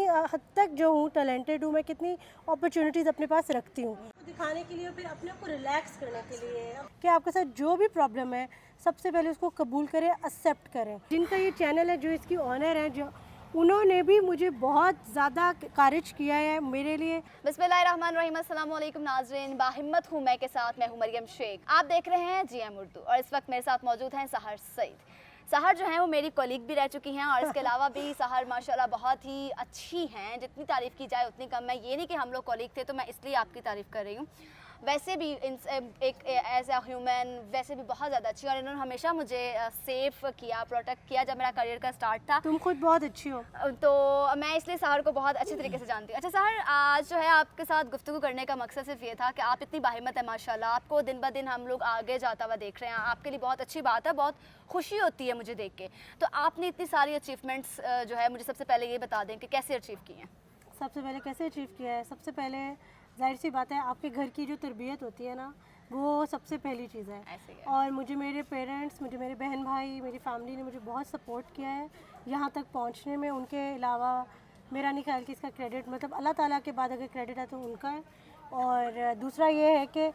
हद तक जो हूँ टैलेंटेड हूँ, मैं कितनी अपॉर्चुनिटीज़ अपने पास रखती हूँ दिखाने के लिए, फिर अपने आप को रिलैक्स करने के लिए कि आपके साथ जो भी प्रॉब्लम है सबसे पहले उसको कबूल करें, एक्सेप्ट करें। जिनका ये चैनल है, जो इसकी ऑनर है, जो उन्होंने भी मुझे बहुत ज़्यादा कारिज किया है मेरे लिए। बिस्मिल्लाहिर्रहमानिर्रहीम, अस्सलाम वालेकुम नाज़रीन, बाहिम्मत हूँ मैं के साथ, मैं हूँ मरियम शेख। आप देख रहे हैं जीएम उर्दू और इस वक्त मेरे साथ मौजूद हैं सहर सईद। सहर जो है वो मेरी कलीग भी रह चुकी हैं और इसके अलावा भी सहर माशाल्लाह बहुत ही अच्छी हैं, जितनी तारीफ़ की जाए उतनी कम है। ये नहीं कि हम लोग कलीग थे तो मैं इसलिए आपकी तारीफ़ कर रही हूँ, वैसे भी एक एज अ ह्यूमन वैसे भी बहुत ज़्यादा अच्छी, और इन्होंने हमेशा मुझे सेफ़ किया, प्रोटेक्ट किया जब मेरा करियर का स्टार्ट था। तुम खुद बहुत अच्छी हो, तो मैं इसलिए सहर को बहुत अच्छे तरीके से जानती हूँ। अच्छा सहर, आज जो है आपके साथ गुफ्तगू करने का मकसद सिर्फ ये था कि आप इतनी बाहिम्मत है माशाल्लाह, आपको दिन ब दिन हम लोग आगे जाता हुआ देख रहे हैं, आपके लिए बहुत अच्छी बात है, बहुत खुशी होती है मुझे देख के। तो आपने इतनी सारी अचीवमेंट्स जो है मुझे सबसे पहले ये बता दें कि कैसे अचीव की हैं। सबसे पहले कैसे अचीव किया है? सबसे पहले जाहिर सी बात है, आपके घर की जो तरबियत होती है ना, वो सबसे पहली चीज़ है। और मुझे मेरे पेरेंट्स, मुझे मेरे बहन भाई, मेरी फैमिली ने मुझे बहुत सपोर्ट किया है यहाँ तक पहुँचने में। उनके अलावा मेरा नहीं ख्याल कि इसका क्रेडिट, मतलब अल्लाह ताला के बाद अगर क्रेडिट है तो उनका है। और दूसरा ये है कि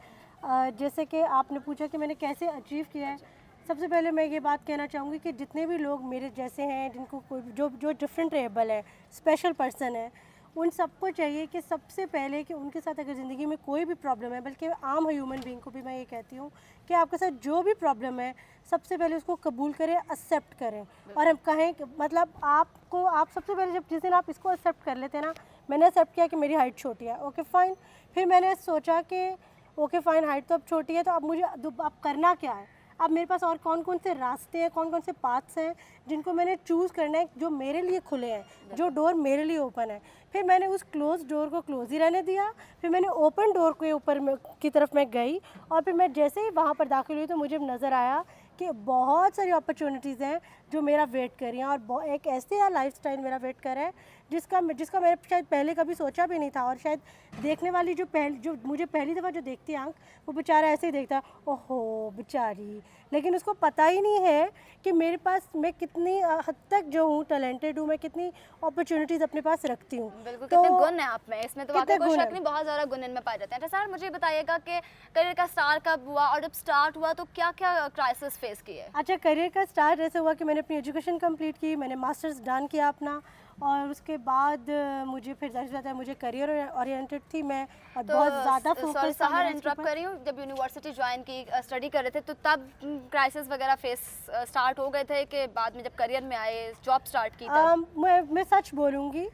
जैसे कि आपने पूछा कि मैंने कैसे अचीव किया है, सबसे पहले मैं ये बात कहना चाहूँगी कि जितने भी लोग मेरे जैसे हैं, जिनको कोई जो जो डिफरेंट रेबल है, स्पेशल पर्सन है, उन सबको चाहिए कि सबसे पहले कि उनके साथ अगर ज़िंदगी में कोई भी प्रॉब्लम है, बल्कि आम ह्यूमन बीइंग को भी मैं ये कहती हूँ कि आपके साथ जो भी प्रॉब्लम है सबसे पहले उसको कबूल करें, एक्सेप्ट करें। और हम कहें मतलब आप सबसे पहले जिस दिन आप इसको एक्सेप्ट कर लेते हैं ना, मैंने एक्सेप्ट किया कि मेरी हाइट छोटी है, ओके फ़ाइन। फिर मैंने सोचा कि ओके फ़ाइन, हाइट तो अब छोटी है, तो अब मुझे अब करना क्या है। अब मेरे पास और कौन कौन से रास्ते हैं, कौन कौन से पाथ्स हैं जिनको मैंने चूज़ करना है, जो मेरे लिए खुले हैं, जो डोर मेरे लिए ओपन है। फिर मैंने उस क्लोज डोर को क्लोज ही रहने दिया, फिर मैंने ओपन डोर के ऊपर की तरफ मैं गई, और फिर मैं जैसे ही वहाँ पर दाखिल हुई तो मुझे नज़र आया कि बहुत सारी अपॉर्चुनिटीज़ हैं जो मेरा वेट कर रही हैं, और एक ऐसे लाइफस्टाइल मेरा वेट कर रहा है जिसका मैंने शायद पहले कभी सोचा भी नहीं था। और शायद देखने वाली जो मुझे पहली दफ़ा जो देखती आँख, वो बेचारा ऐसे ही देखता, ओहो बेचारी, लेकिन उसको पता ही नहीं है कि मेरे पास मैं कितनी हद तक जो हूँ टैलेंटेड हूँ, मैं कितनी अपॉर्चुनिटीज़ अपने पास रखती हूँ। बिल्कुल, तो कितने गुण हैं आप में, इसमें तो वाकई कोई शक नहीं, बहुत ज़्यादा गुण इनमें पाए जाते हैं। अच्छा सर, मुझे बताइएगा कि करियर का स्टार्ट कब हुआ, और जब स्टार्ट हुआ तो क्या क्या क्राइसिस फेस किए? अच्छा, करियर का स्टार्ट ऐसे हुआ कि मैंने अपनी एजुकेशन कंप्लीट की, मैंने मास्टर्स डन किया अपना, और उसके बाद मुझे फिर जाहिर सी बात है, मुझे करियर ओरिएंटेड थी मैं, और तो बहुत ज़्यादा फोकस था। सहर, इंटरप्ट कर रही हूँ, जब यूनिवर्सिटी ज्वाइन की, स्टडी कर रहे थे, तो तब क्राइसिस वगैरह फेस स्टार्ट हो गए थे कि बाद में जब करियर में आए, जॉब स्टार्ट की तब? मैं सच बोलूँगी,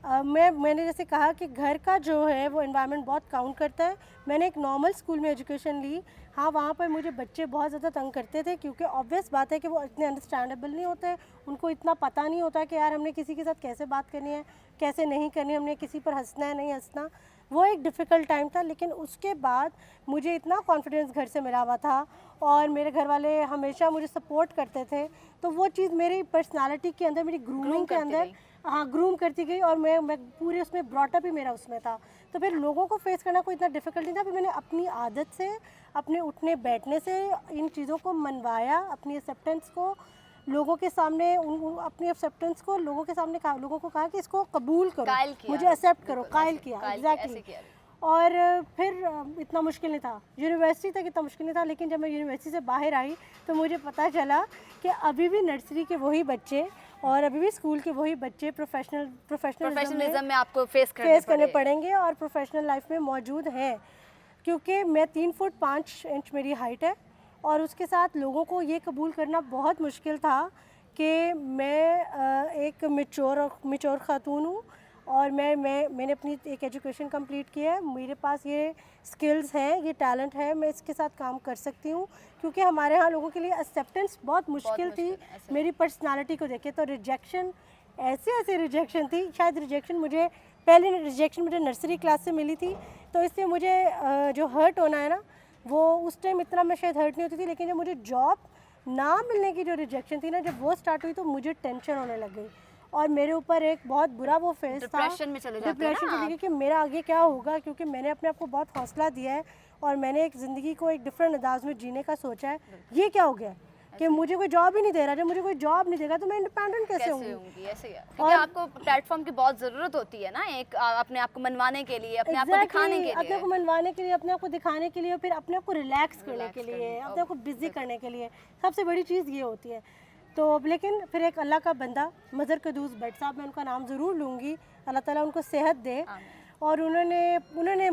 मैंने जैसे कहा कि घर का जो है वो एनवायरनमेंट बहुत काउंट करता है। मैंने एक नॉर्मल स्कूल में एजुकेशन ली, हाँ वहाँ पर मुझे बच्चे बहुत ज़्यादा तंग करते थे, क्योंकि ऑब्वियस बात है कि वो इतने अंडरस्टैंडेबल नहीं होते, उनको इतना पता नहीं होता कि यार हमने किसी के साथ कैसे बात करनी है, कैसे नहीं करनी, हमने किसी पर हंसना है, नहीं हंसना। वो एक डिफ़िकल्ट टाइम था, लेकिन उसके बाद मुझे इतना कॉन्फिडेंस घर से मिला हुआ था, और मेरे घर वाले हमेशा मुझे सपोर्ट करते थे, तो वो चीज़ मेरी पर्सनालिटी के अंदर, मेरी ग्रूमिंग के अंदर ग्रूम करती गई, और मैं पूरे उसमें ब्रॉटअप ही मेरा उसमें था। तो फिर लोगों को फेस करना कोई इतना डिफ़िकल्ट नहीं था। फिर मैंने अपनी आदत से, अपने उठने बैठने से इन चीज़ों को मनवाया, अपनी एक्सेप्टेंस को लोगों के सामने, अपनी एक्सेप्टेंस को लोगों के सामने कहा, लोगों को कहा कि इसको कबूल करो, मुझे एक्सेप्ट करो, कायल किया, एग्जैक्टली। और फिर इतना मुश्किल नहीं था, यूनिवर्सिटी तक इतना मुश्किल नहीं था, लेकिन जब मैं यूनिवर्सिटी से बाहर आई तो मुझे पता चला कि अभी भी नर्सरी के वही बच्चे और अभी भी स्कूल के वही बच्चे प्रोफेशनलिज्म में आपको फेस करने पड़ेंगे, और प्रोफेशनल लाइफ में मौजूद हैं। क्योंकि मैं 3 फुट 5 इंच मेरी हाइट है, और उसके साथ लोगों को ये कबूल करना बहुत मुश्किल था कि मैं एक मैच्योर खातून हूँ, और मैंने अपनी एक एजुकेशन कंप्लीट की है, मेरे पास ये स्किल्स हैं, ये टैलेंट है, मैं इसके साथ काम कर सकती हूँ। क्योंकि हमारे यहाँ लोगों के लिए एक्सेप्टेंस बहुत मुश्किल थी मेरी पर्सनालिटी को देखे। तो रिजेक्शन, ऐसे रिजेक्शन थी, शायद रिजेक्शन मुझे नर्सरी क्लास से मिली थी, तो इससे मुझे जो हर्ट होना है ना, वो उस टाइम इतना मैं शायद हर्ट नहीं होती थी, लेकिन जब मुझे जॉब ना मिलने की जो रिजेक्शन थी ना, जब वो स्टार्ट हुई तो मुझे टेंशन होने लग गई, और मेरे ऊपर एक बहुत बुरा वो फेस था, डिप्रेशन चली गई कि मेरा आगे क्या होगा। क्योंकि मैंने अपने आप को बहुत हौसला दिया है, और मैंने एक ज़िंदगी को एक डिफरेंट अंदाज में जीने का सोचा है, ये क्या हो गया, कि मुझे कोई जॉब ही नहीं दे रहा। जब मुझे कोई जॉब नहीं देगा तो मैं इंडिपेंडेंट कैसे होंगी? ऐसे ही है, क्योंकि आपको प्लेटफॉर्म की बहुत ज़रूरत होती है ना, एक अपने आप को मनवाने के लिए, अपने आप को दिखाने के लिए, अपने आप को मनवाने के लिए, अपने आप को दिखाने के लिए, फिर अपने आप को रिलैक्स करने के लिए, अपने आप को बिजी करने के लिए, सबसे बड़ी चीज़ ये होती है। तो लेकिन फिर एक अल्लाह का बंदा मज़र कदूस भट्ट साहब, मैं उनका नाम ज़रूर लूँगी, अल्लाह ताला उनको सेहत दे। और उन्होंने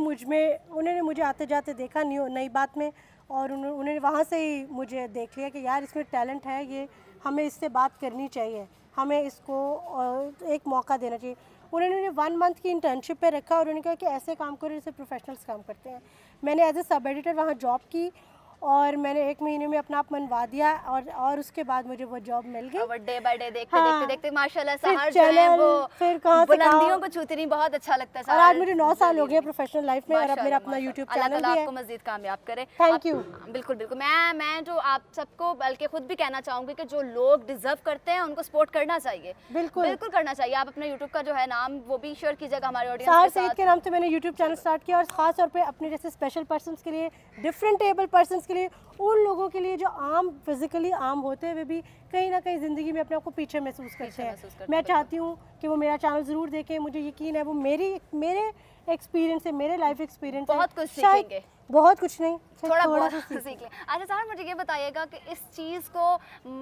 मुझे आते जाते देखा नई बात में, और उन्होंने वहाँ से ही मुझे देख लिया कि यार इसमें टैलेंट है, ये हमें इससे बात करनी चाहिए, हमें इसको एक मौका देना चाहिए। उन्होंने 1 मंथ की इंटर्नशिप पे रखा और उन्होंने कहा कि ऐसे काम करो जैसे प्रोफेशनल्स काम करते हैं। मैंने एज ए सब एडिटर वहाँ जॉब की और मैंने 1 महीने में अपना आप मनवा दिया, और उसके बाद मुझे वो जॉब मिल गई। और डे बाय डे देखते हाँ, देखते माशाल्लाह फिर सहर जो है चैनल, वो फिर कहाँ से बुलंदियों को छूती रही, बहुत अच्छा लगता है और आज मुझे 9 साल हो गए प्रोफेशनल लाइफ में, और अब मेरा अपना माशाल्लाह, यूट्यूब अल्लाह चैनल ताला भी है। आपको मज़ीद कामयाब करे। Thank you. बिल्कुल बिल्कुल, मैं जो आप सबको बल्कि खुद भी कहना चाहूँगी कि जो लोग डिजर्व करते हैं उनको सपोर्ट करना चाहिए, बिल्कुल करना चाहिए। आप अपना यूट्यूब का जो है नाम वो भी शेयर कीजिएगा हमारे ऑडियंस सहर के सईद साथ। के नाम से मैंने यूट्यूब चैनल स्टार्ट किया, और ख़ास तौर पे अपने जैसे स्पेशल पर्सन्स के लिए, डिफरेंट एबल पर्सन्स के लिए, उन लोगों के लिए जो आम फिजिकली आम होते हुए भी कहीं ना कहीं ज़िंदगी में अपने आप को पीछे महसूस करते हैं। मैं चाहती हूँ कि वो मेरा चैनल ज़रूर देखें। मुझे यकीन है वो मेरे एक्सपीरियंस से, मेरे लाइफ एक्सपीरियंस बहुत कुछ सीखेंगे। बहुत कुछ नहीं, थोड़ा बहुत सा सीख लें। अच्छा सहर, मुझे ये बताइएगा कि इस चीज़ को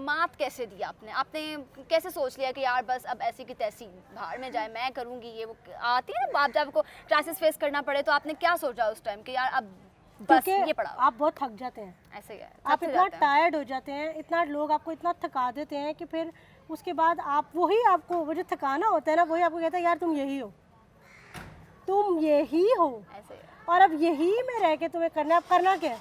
मात कैसे दिया आपने कैसे सोच लिया कि यार बस अब ऐसी की तैसी बाहर में जाए, मैं करूँगी ये वो? आती है ना, आप जब आपको क्लासेस फेस करना पड़े तो आपने क्या सोचा उस टाइम कि यार अब बस ये पड़ा? आप बहुत थक जाते हैं, ऐसे ही है, आप इतना टायर्ड हो जाते हैं, इतना लोग आपको इतना थका देते हैं कि फिर उसके बाद वो जो थकाना होता है ना, वही आपको कहता है यार तुम यही हो, तुम यही हो, ऐसे ही है। और अब यही में रह के तुम्हें करना है। अब करना क्या है?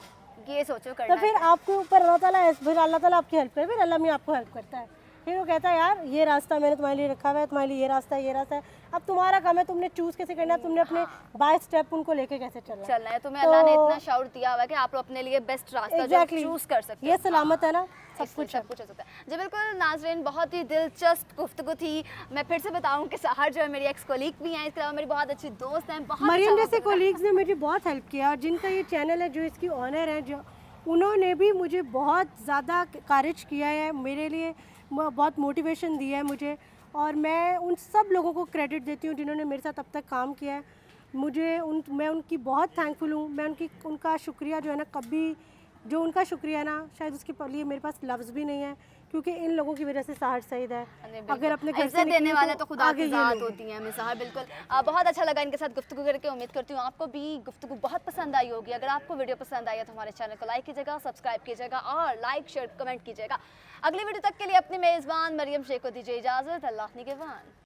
ये सोचो करना तो फिर आपके ऊपर अल्लाह ताला आपकी हेल्प करे, फिर अल्लाह में आपको हेल्प करता है। फिर वो कहता है यार ये रास्ता मैंने तुम्हारे लिए रखा हुआ है, तुम्हारे लिए ये रास्ता है। अब तुम्हारा काम है, तुमने चूज कैसे करना है, तुमने अपने बाय स्टेप उनको लेके कैसे चलना है। तुम्हें अल्लाह ने इतना शाउर दिया हुआ है कि आप अपने लिए बेस्ट रास्ता जो चूज कर सकते हैं। ये सलामत है ना, सब कुछ हो सकता है। जी बिल्कुल नाज़रीन, बहुत ही दिलचस्प गुफ्तगू थी। मैं फिर से बताऊं कि सहर जो है मेरी एक्स कोलीग भी हैं, इसके अलावा मेरी बहुत अच्छी दोस्त हैं। मरियम जैसे कोलीग्स ने मुझे बहुत हेल्प किया, और जिनका ये चैनल है, जो इसकी ऑनर है, जो उन्होंने भी मुझे बहुत ज़्यादा कारिज किया है, मेरे लिए बहुत मोटिवेशन दिया है मुझे, और मैं उन सब लोगों को क्रेडिट देती हूँ जिन्होंने मेरे साथ अब तक काम किया है। मैं उनकी बहुत थैंकफुल हूँ। मैं उनका शुक्रिया जो है ना, कभी जो उनका शुक्रिया है ना, शायद उसके लिए मेरे पास लफ्ज़ भी नहीं है, क्योंकि इन लोगों की वजह से सहर सईद है। अगर अपने घर से देने वाले तो खुदा की ज़ात होती हैं हमें सहर। बिल्कुल बहुत अच्छा लगा इनके साथ गुफ्तगू करके। उम्मीद करती हूँ आपको भी गुफ्तगू बहुत पसंद आई होगी। अगर आपको वीडियो पसंद आई है तो हमारे चैनल को लाइक कीजिएगा, सब्सक्राइब कीजिएगा और लाइक शेयर कमेंट कीजिएगा। अगली वीडियो तक के लिए अपनी मेज़बान मरियम शेख को दीजिए इजाज़त। अल्लाह निगहबान।